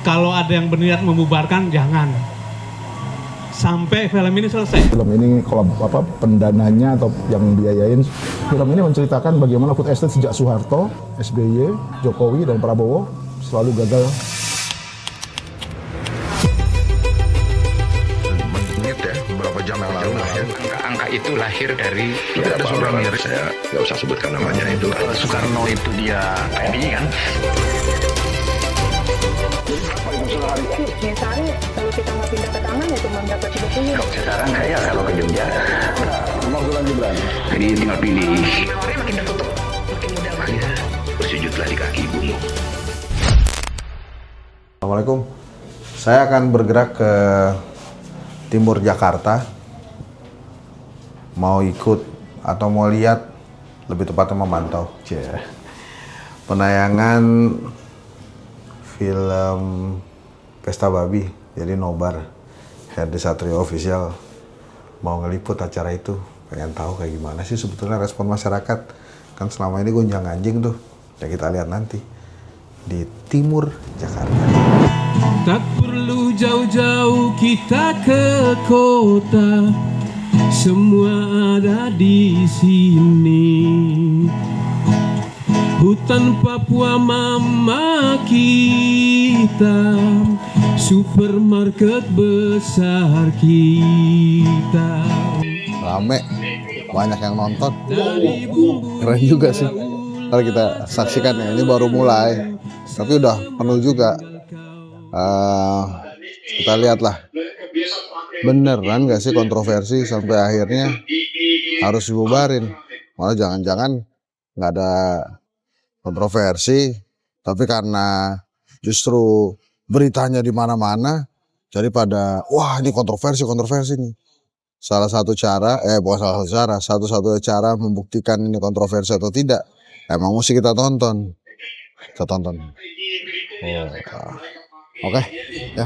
Kalau ada yang berniat membubarkan, jangan. Sampai film ini selesai. Film ini pendananya atau yang biayain film ini menceritakan bagaimana food estate sejak Soeharto, SBY, Jokowi dan Prabowo selalu gagal. Menit ya, beberapa jam yang lalu lahir. Angka itu lahir dari tidak ada seorang yang saya nggak usah sebutkan namanya itu. Soekarno itu dia PNI kan. Misalnya kalau kita mau pindah ke taman ya cuma dapat 30. Sekarang saya kalau ke Jogja, jadi tinggal pilih. Orang makin tertutup, makin mudah makanya bersujudlah di kaki ibumu. Assalamualaikum. Saya akan bergerak ke timur Jakarta. Mau ikut atau mau lihat, lebih tepatnya memantau penayangan film Pesta Babi, jadi Nobar, Herdi Satrio Official mau ngeliput acara itu. Pengen tahu kayak gimana sih sebetulnya respon masyarakat. Kan selama ini gonjang anjing tuh. Ya kita lihat nanti di timur Jakarta. Tak perlu jauh-jauh kita ke kota, semua ada di sini. Hutan Papua mama kita, supermarket besar kita. Rame, banyak yang nonton. Keren juga sih. Kalau kita saksikan ya, ini baru mulai, tapi udah penuh juga. Kita lihatlah, beneran gak sih kontroversi sampai akhirnya harus dibubarin? Malah jangan-jangan nggak ada kontroversi, tapi karena justru beritanya di mana-mana, jadi pada wah ini kontroversi nih. Salah satu cara, bukan salah satu cara, satu-satunya cara membuktikan ini kontroversi atau tidak, emang mesti kita tonton. Oke, ya.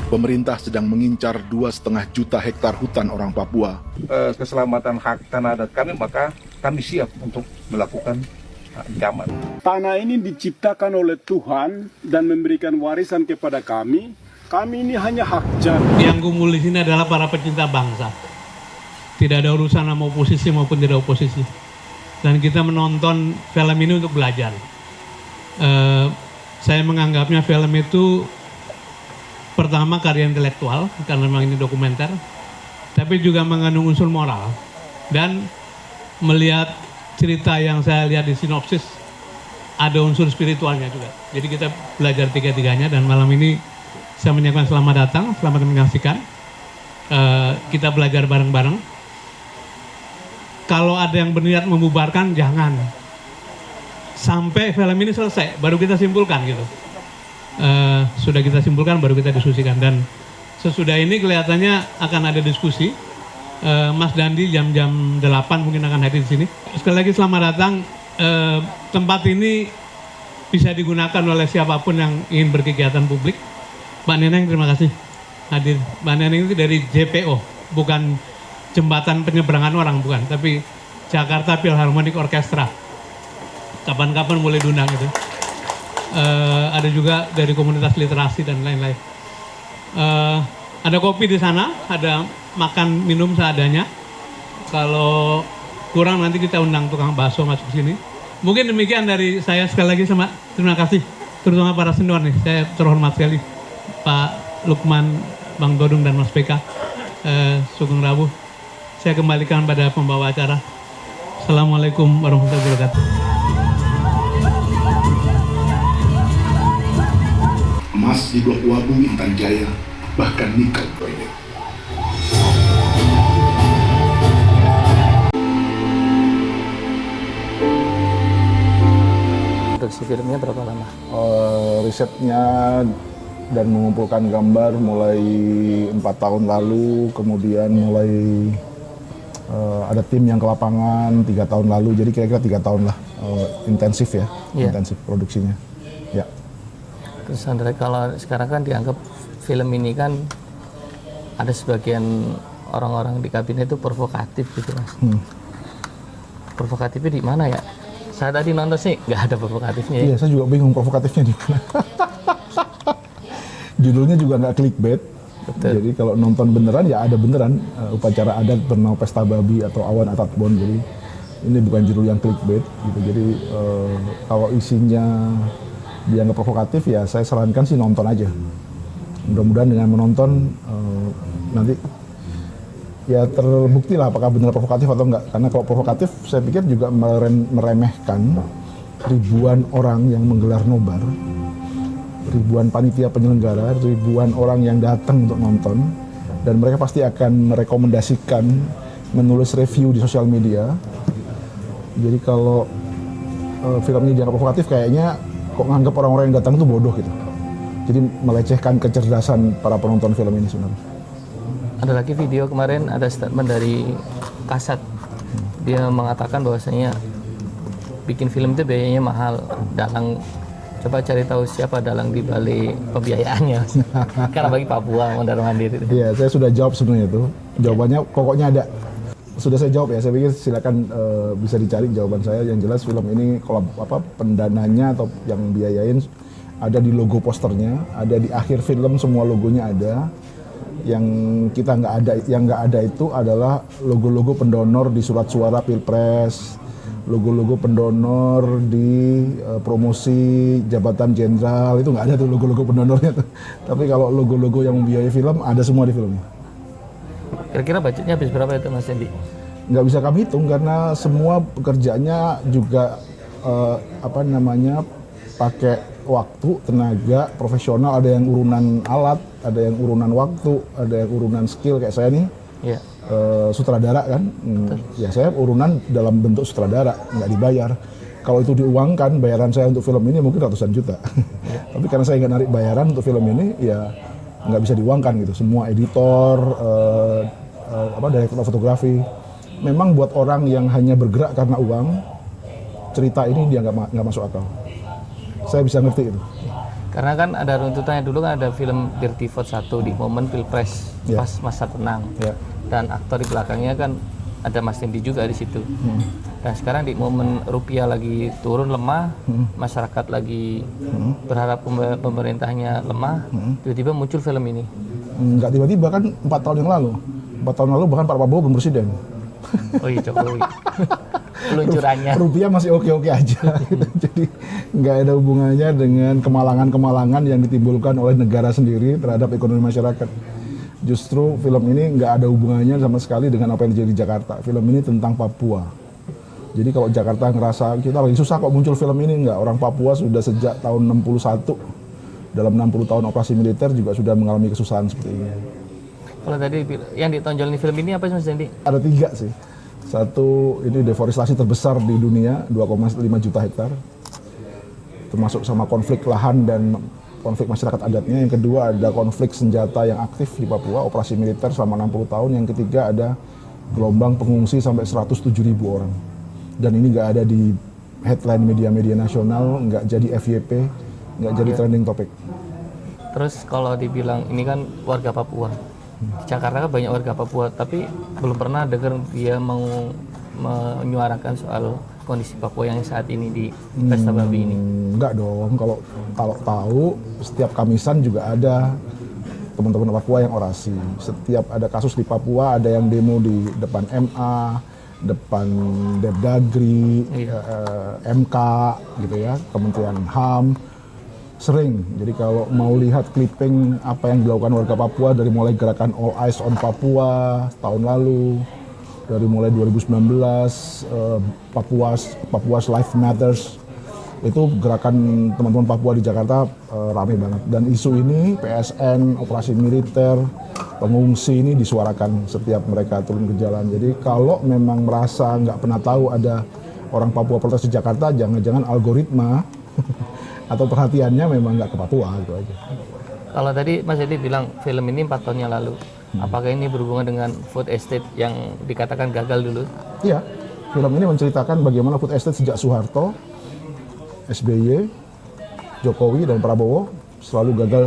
Pemerintah sedang mengincar 2,5 juta hektar hutan orang Papua. Keselamatan hak tanah adat kami, maka kami siap untuk melakukan ancaman. Tanah ini diciptakan oleh Tuhan dan memberikan warisan kepada kami. Kami ini hanya hak jati. Yang kumpul di sini adalah para pecinta bangsa. Tidak ada urusan sama oposisi maupun tidak oposisi. Dan kita menonton film ini untuk belajar. Saya menganggapnya film itu pertama karya intelektual, karena memang ini dokumenter, tapi juga mengandung unsur moral. Dan melihat cerita yang saya lihat di sinopsis, ada unsur spiritualnya juga. Jadi kita belajar tiga-tiganya, dan malam ini saya menyampaikan selamat datang, selamat menyaksikan. Kita belajar bareng-bareng. Kalau ada yang berniat membubarkan, jangan. Sampai film ini selesai, baru kita simpulkan gitu. Sudah kita simpulkan, baru kita diskusikan. Dan sesudah ini kelihatannya akan ada diskusi. Mas Dandi jam 8 mungkin akan hadir di sini. Sekali lagi selamat datang. Tempat ini bisa digunakan oleh siapapun yang ingin berkegiatan publik. Mbak Neneng terima kasih hadir. Mbak Neneng itu dari JPO, bukan Jembatan Penyeberangan Orang, bukan, tapi Jakarta Philharmonic Orchestra. Kapan-kapan boleh diundang itu. Ada juga dari komunitas literasi dan lain-lain. Ada kopi di sana, ada makan minum seadanya. Kalau kurang nanti kita undang tukang bakso masuk sini. Mungkin demikian dari saya, sekali lagi sama terima kasih terutama para senior nih. Saya terhormat sekali Pak Lukman, Bang Todung dan Mas PK, Sugeng Rabu. Saya kembalikan pada pembawa acara. Assalamualaikum warahmatullahi wabarakatuh. Emas di Blok Wabu, Intan Jaya, bahkan nikel proyek. Produksi filmnya berapa lama? Risetnya dan mengumpulkan gambar mulai 4 tahun lalu, kemudian mulai ada tim yang ke lapangan 3 tahun lalu, jadi kira-kira 3 tahun lah intensif ya, intensif produksinya. Ya. Terus Andre, kalau sekarang kan dianggap film ini kan ada sebagian orang-orang di kabinet itu provokatif gitu Mas. Provokatifnya di mana ya? Saya tadi nonton sih nggak ada provokatifnya. Iya, saya juga bingung provokatifnya di mana. Judulnya juga nggak clickbait. Jadi kalau nonton beneran ya ada beneran upacara adat bernama Pesta Babi atau Awan Atatbon. Jadi ini bukan judul yang clickbait gitu. Jadi kalau isinya dianggap provokatif ya saya sarankan sih nonton aja. Mudah-mudahan dengan menonton nanti ya terbukti lah apakah benar provokatif atau enggak. Karena kalau provokatif saya pikir juga meremehkan ribuan orang yang menggelar nobar, ribuan panitia penyelenggara, ribuan orang yang datang untuk nonton, dan mereka pasti akan merekomendasikan menulis review di sosial media. Jadi kalau film ini dianggap provokatif kayaknya kok nganggap orang-orang yang datang itu bodoh gitu. Jadi melecehkan kecerdasan para penonton film ini sebenarnya. Ada lagi video kemarin, ada statement dari Kasat. Dia mengatakan bahwasanya bikin film itu biayanya mahal. Dalang, coba cari tahu siapa dalang di balik pembiayaannya. Karena bagi Papua mondar-mandir itu. Iya, saya sudah jawab sebenarnya itu. Jawabannya pokoknya ada. Sudah saya jawab ya. Saya pikir silakan bisa dicari jawaban saya. Yang jelas film ini pendananya atau yang biayain ada di logo posternya, ada di akhir film semua logonya ada. Yang kita nggak ada itu adalah logo-logo pendonor di surat suara Pilpres, logo-logo pendonor di promosi jabatan jenderal, itu nggak ada tuh logo-logo pendonornya tuh. Tapi kalau logo-logo yang membiayai film ada semua di filmnya. Kira-kira budgetnya habis berapa itu Mas Dendi? Nggak bisa kami hitung karena semua pekerjaannya juga pakai waktu, tenaga, profesional. Ada yang urunan alat, ada yang urunan waktu, ada yang urunan skill kayak saya nih. Iya. Sutradara kan, ya saya urunan dalam bentuk sutradara, nggak dibayar. Kalau itu diuangkan, bayaran saya untuk film ini mungkin ratusan juta. Tapi karena saya nggak narik bayaran untuk film ini, ya nggak bisa diuangkan gitu. Semua editor, direktur fotografi, memang buat orang yang hanya bergerak karena uang, cerita ini dia nggak masuk akal. Saya bisa ngerti itu. Karena kan ada runtutannya dulu kan ada film Dirty Vote 1 di momen Pilpres pas masa tenang. Dan aktor di belakangnya kan ada Mas Dendi juga di situ. Dan sekarang di momen rupiah lagi turun lemah, masyarakat lagi berharap pemerintahnya lemah, tiba-tiba muncul film ini. Nggak tiba-tiba kan 4 tahun yang lalu. 4 tahun lalu bahkan Pak Prabowo belum presiden. Oh iya, Jokowi. Peluncurannya. Rupiah masih oke-oke aja. Jadi nggak ada hubungannya dengan kemalangan-kemalangan yang ditimbulkan oleh negara sendiri terhadap ekonomi masyarakat. Justru film ini nggak ada hubungannya sama sekali dengan apa yang terjadi di Jakarta. Film ini tentang Papua. Jadi kalau Jakarta ngerasa kita lagi susah kok muncul film ini, nggak. Orang Papua sudah sejak tahun 61, dalam 60 tahun operasi militer juga sudah mengalami kesusahan seperti ini. Kalau tadi yang ditonjol di film ini apa sih Mas Dendi? Ada 3 sih. Satu, ini deforestasi terbesar di dunia, 2,5 juta hektar. Termasuk sama konflik lahan dan konflik masyarakat adatnya. Yang kedua ada konflik senjata yang aktif di Papua, operasi militer selama 60 tahun. Yang ketiga ada gelombang pengungsi sampai 107.000 orang. Dan ini nggak ada di headline media-media nasional, nggak jadi FYP, nggak jadi trending topik. Terus kalau dibilang ini kan warga Papua, di Jakarta kan banyak warga Papua, tapi belum pernah dengar dia mau menyuarakan soal kondisi Papua yang saat ini di Pesta Babi ini. Enggak dong, kalau tahu setiap Kamisan juga ada teman-teman Papua yang orasi. Setiap ada kasus di Papua, ada yang demo di depan MA, depan Depdagri, MK gitu ya, Kementerian HAM. Sering. Jadi kalau mau lihat clipping apa yang dilakukan warga Papua dari mulai gerakan All Eyes on Papua tahun lalu, dari mulai 2019 Papua's Life Matters, itu gerakan teman-teman Papua di Jakarta ramai banget. Dan isu ini PSN, operasi militer, pengungsi ini disuarakan setiap mereka turun ke jalan. Jadi kalau memang merasa nggak pernah tahu ada orang Papua protes di Jakarta, jangan-jangan algoritma atau perhatiannya memang nggak ke Papua gitu aja. Kalau tadi Mas Dendi bilang film ini 4 tahun yang lalu, apakah ini berhubungan dengan food estate yang dikatakan gagal dulu? Iya, film ini menceritakan bagaimana food estate sejak Soeharto, SBY, Jokowi dan Prabowo selalu gagal.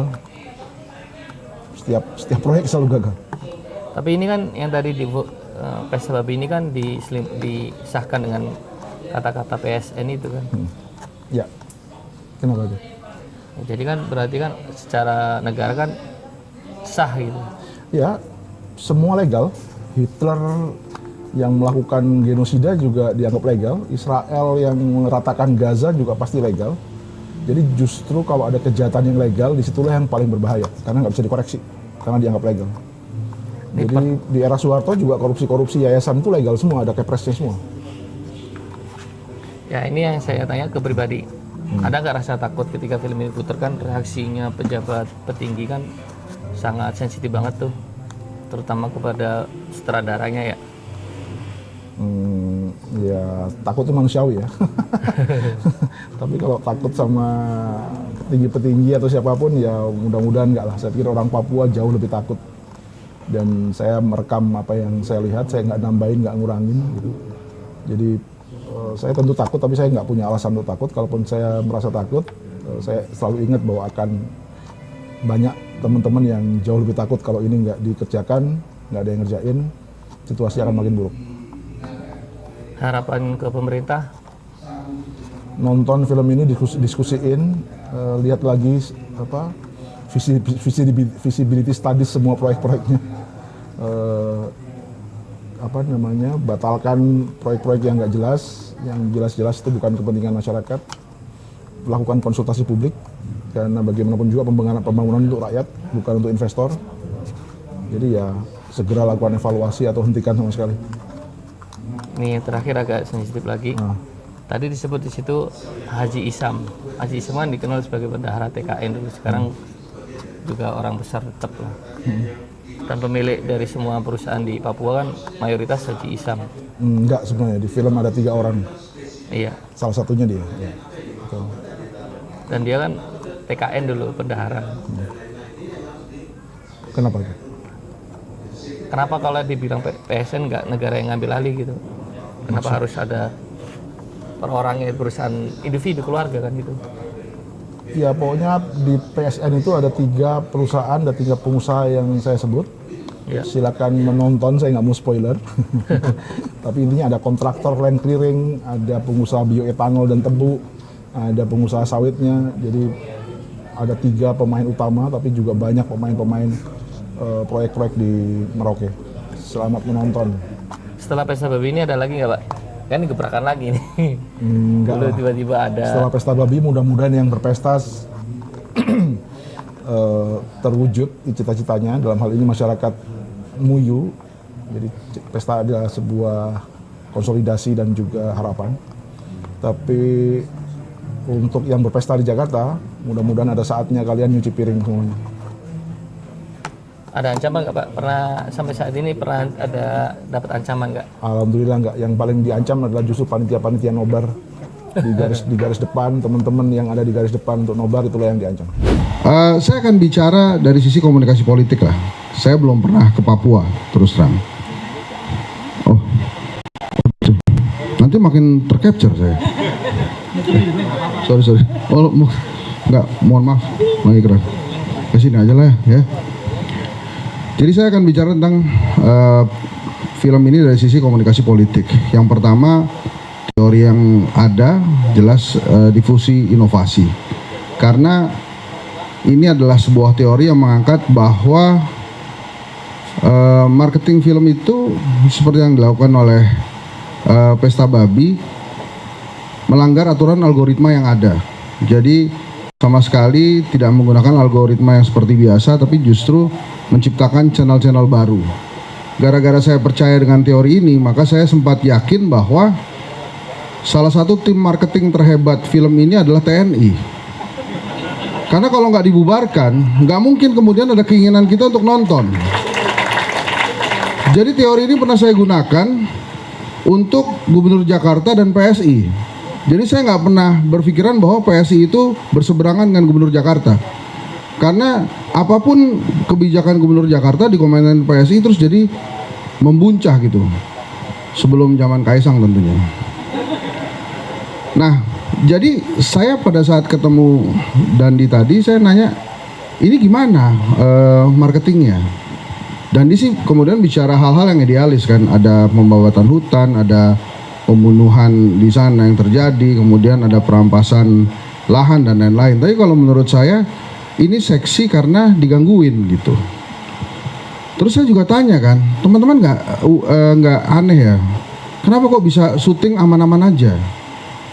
Setiap proyek selalu gagal. Tapi ini kan yang tadi di Pesta Babi ini kan disahkan dengan kata-kata PSN itu kan. Ya. Kenapa itu? Jadi kan berarti kan secara negara kan sah gitu. Ya, semua legal. Hitler yang melakukan genosida juga dianggap legal. Israel yang meratakan Gaza juga pasti legal. Jadi justru kalau ada kejahatan yang legal, disitulah yang paling berbahaya. Karena nggak bisa dikoreksi, karena dianggap legal. Jadi di era Soeharto juga korupsi-korupsi yayasan itu legal semua, ada kepresnya semua. Ya ini yang saya tanya ke pribadi. Ada nggak rasa takut ketika film ini putar kan reaksinya pejabat petinggi kan sangat sensitif banget tuh, terutama kepada sutradaranya ya. Ya takut itu manusiawi ya. Tapi kalau takut sama petinggi-petinggi atau siapapun ya mudah-mudahan enggak lah. Saya pikir orang Papua jauh lebih takut. Dan saya merekam apa yang saya lihat, saya nggak nambahin, nggak ngurangin gitu. Jadi saya tentu takut, tapi saya nggak punya alasan untuk takut. Kalaupun saya merasa takut, saya selalu ingat bahwa akan banyak teman-teman yang jauh lebih takut kalau ini nggak dikerjakan, nggak ada yang ngerjain, situasi akan makin buruk. Harapan ke pemerintah? Nonton film ini, diskusiin, lihat lagi apa visibility studies semua proyek-proyeknya. Apa namanya, batalkan proyek-proyek yang nggak jelas, yang jelas-jelas itu bukan kepentingan masyarakat. Lakukan konsultasi publik, karena bagaimanapun juga pembangunan untuk rakyat, bukan untuk investor. Jadi ya segera lakukan evaluasi atau hentikan sama sekali. Ini terakhir agak sensitif lagi. Tadi disebut di situ Haji Isam. Haji Isam kan dikenal sebagai bendahara TKN dulu, sekarang juga orang besar tetap lah. Dan pemilik dari semua perusahaan di Papua kan mayoritas Haji Isam. Enggak, sebenarnya di film ada 3 orang. Iya. Salah satunya dia. Ya. Dan dia kan TKN dulu, bendahara. Kenapa? Kenapa kalau dibilang PSN nggak negara yang ngambil alih gitu? Kenapa harus ada orangnya perusahaan individu keluarga kan gitu? Ya pokoknya di PSN itu ada 3 perusahaan, ada 3 pengusaha yang saya sebut. Ya. Silakan menonton, saya nggak mau spoiler. Tapi intinya ada kontraktor land clearing, ada pengusaha bioetanol dan tebu, ada pengusaha sawitnya. Jadi ada 3 pemain utama, tapi juga banyak pemain-pemain proyek-proyek di Merauke. Selamat menonton. Setelah Pesta Babi ini ada lagi nggak Pak? Kan gebrakan lagi nih. Enggak. Tiba-tiba ada. Setelah Pesta Babi mudah-mudahan yang berpesta terwujud cita-citanya, dalam hal ini masyarakat Muyu. Jadi pesta adalah sebuah konsolidasi dan juga harapan. Tapi untuk yang berpesta di Jakarta, mudah-mudahan ada saatnya kalian nyuci piring semuanya. Ada ancaman nggak Pak? Pernah sampai saat ini pernah ada dapat ancaman nggak? Alhamdulillah nggak. Yang paling diancam adalah justru panitia-panitia nobar di garis depan, teman-teman yang ada di garis depan untuk nobar, itulah yang diancam. Saya akan bicara dari sisi komunikasi politik lah. Saya belum pernah ke Papua, terus terang. Oh, nanti makin tercapture saya. Sorry. Oh, nggak, mohon maaf, lagi keras. Kesini aja lah ya. Jadi saya akan bicara tentang film ini dari sisi komunikasi politik. Yang pertama, teori yang ada jelas difusi inovasi. Karena ini adalah sebuah teori yang mengangkat bahwa marketing film itu seperti yang dilakukan oleh Pesta Babi melanggar aturan algoritma yang ada. Jadi sama sekali tidak menggunakan algoritma yang seperti biasa, tapi justru menciptakan channel-channel baru. Gara-gara saya percaya dengan teori ini, maka saya sempat yakin bahwa salah satu tim marketing terhebat film ini adalah TNI. Karena kalau nggak dibubarkan, nggak mungkin kemudian ada keinginan kita untuk nonton. Jadi teori ini pernah saya gunakan untuk Gubernur Jakarta dan PSI. Jadi saya nggak pernah berpikiran bahwa PSI itu berseberangan dengan Gubernur Jakarta. Karena apapun kebijakan Gubernur Jakarta dikomentari PSI terus jadi membuncah gitu. Sebelum zaman Kaisang tentunya. Nah, jadi saya pada saat ketemu Dandi tadi saya nanya, ini gimana marketingnya? Dandi sih kemudian bicara hal-hal yang idealis kan, ada pembawaan hutan, ada pembunuhan di sana yang terjadi, kemudian ada perampasan lahan dan lain-lain. Tapi kalau menurut saya ini seksi karena digangguin gitu. Terus saya juga tanya kan, teman-teman nggak aneh ya? Kenapa kok bisa syuting aman-aman aja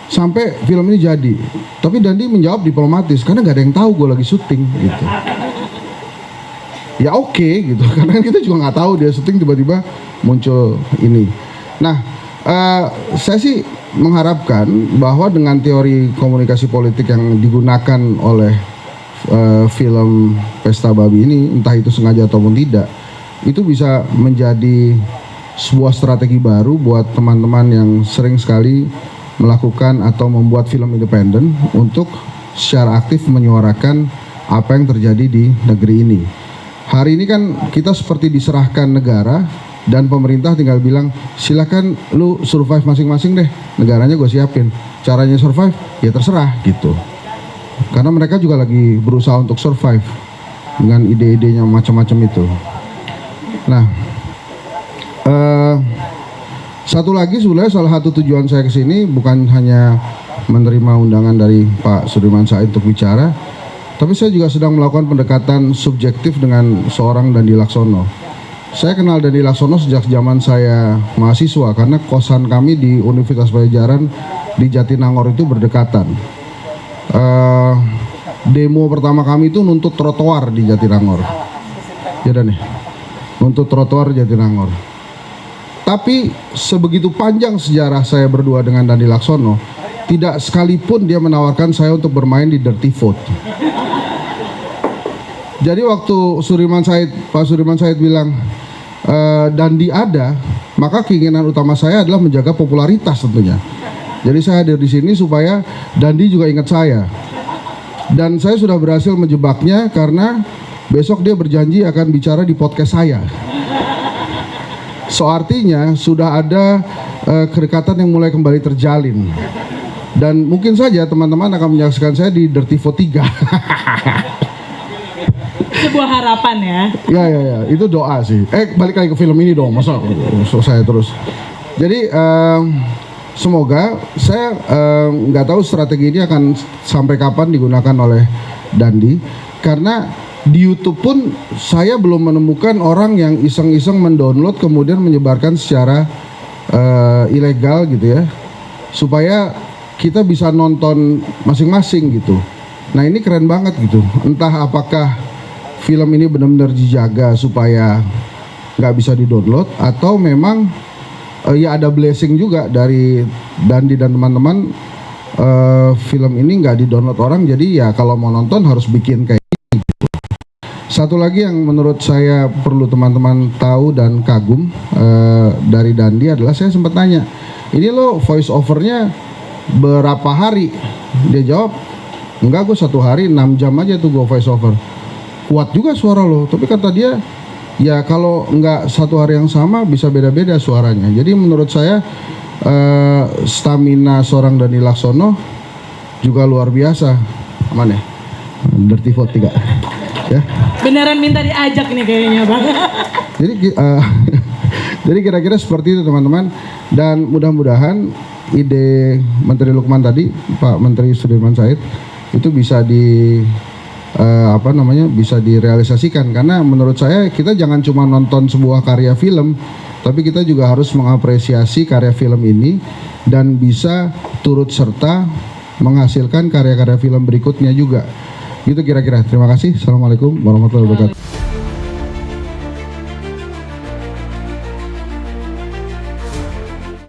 sampai film ini jadi? Tapi Dandi menjawab diplomatis, karena nggak ada yang tahu gue lagi syuting gitu. Ya oke gitu, karena kita juga nggak tahu dia syuting tiba-tiba muncul ini. Nah, saya sih mengharapkan bahwa dengan teori komunikasi politik yang digunakan oleh film Pesta Babi ini, entah itu sengaja ataupun tidak, itu bisa menjadi sebuah strategi baru buat teman-teman yang sering sekali melakukan atau membuat film independen untuk secara aktif menyuarakan apa yang terjadi di negeri ini. Hari ini kan kita seperti diserahkan negara dan pemerintah tinggal bilang silakan lu survive masing-masing deh, negaranya gue siapin, caranya survive ya terserah gitu. Karena mereka juga lagi berusaha untuk survive dengan ide-idenya macam-macam itu. Nah, satu lagi sebenarnya salah satu tujuan saya kesini bukan hanya menerima undangan dari Pak Sudirman Said untuk bicara, tapi saya juga sedang melakukan pendekatan subjektif dengan seorang Dandi Laksono. Saya kenal Dandi Laksono sejak zaman saya mahasiswa karena kosan kami di Universitas Pajajaran di Jatinangor itu berdekatan. Demo pertama kami itu nuntut trotoar di Jatinangor. Ya dan nih, nuntut trotoar Jatinangor. Tapi sebegitu panjang sejarah saya berdua dengan Dandi Laksono, tidak sekalipun dia menawarkan saya untuk bermain di Dirty Vote. Jadi waktu Pak Sudirman Said bilang Dandi ada, maka keinginan utama saya adalah menjaga popularitas tentunya. Jadi saya hadir di sini supaya Dandi juga ingat saya. Dan saya sudah berhasil menjebaknya karena besok dia berjanji akan bicara di podcast saya. So artinya sudah ada kedekatan yang mulai kembali terjalin. Dan mungkin saja teman-teman akan menyaksikan saya di Dirty Vote 3. Sebuah harapan ya. Ya, itu doa sih. Balik lagi ke film ini dong, masa saya terus. Jadi semoga saya nggak tahu strategi ini akan sampai kapan digunakan oleh Dandi, karena di YouTube pun saya belum menemukan orang yang iseng-iseng mendownload kemudian menyebarkan secara ilegal gitu ya, supaya kita bisa nonton masing-masing gitu. Nah ini keren banget gitu. Entah apakah film ini benar-benar dijaga supaya nggak bisa di-download, atau memang ya ada blessing juga dari Dandi dan teman-teman, film ini nggak di-download orang, jadi ya kalau mau nonton harus bikin kayak gitu. Satu lagi yang menurut saya perlu teman-teman tahu dan kagum dari Dandi adalah, saya sempat tanya, ini lo voice overnya berapa hari? Dia jawab, enggak, gue 1 hari 6 jam aja tuh gue voice over. Kuat juga suara lo, tapi kata dia ya kalau nggak 1 hari yang sama bisa beda-beda suaranya. Jadi menurut saya stamina seorang Dandi Laksono juga luar biasa. Aman ya? Dirty Vote 3 ya. Beneran minta diajak nih kayaknya Bang. Jadi kira-kira seperti itu teman-teman. Dan mudah-mudahan ide Menteri Lukman tadi, Pak Menteri Sudirman Said, itu bisa bisa direalisasikan. Karena menurut saya kita jangan cuma nonton sebuah karya film, tapi kita juga harus mengapresiasi karya film ini dan bisa turut serta menghasilkan karya-karya film berikutnya juga. Gitu kira-kira. Terima kasih. Assalamualaikum warahmatullahi wabarakatuh.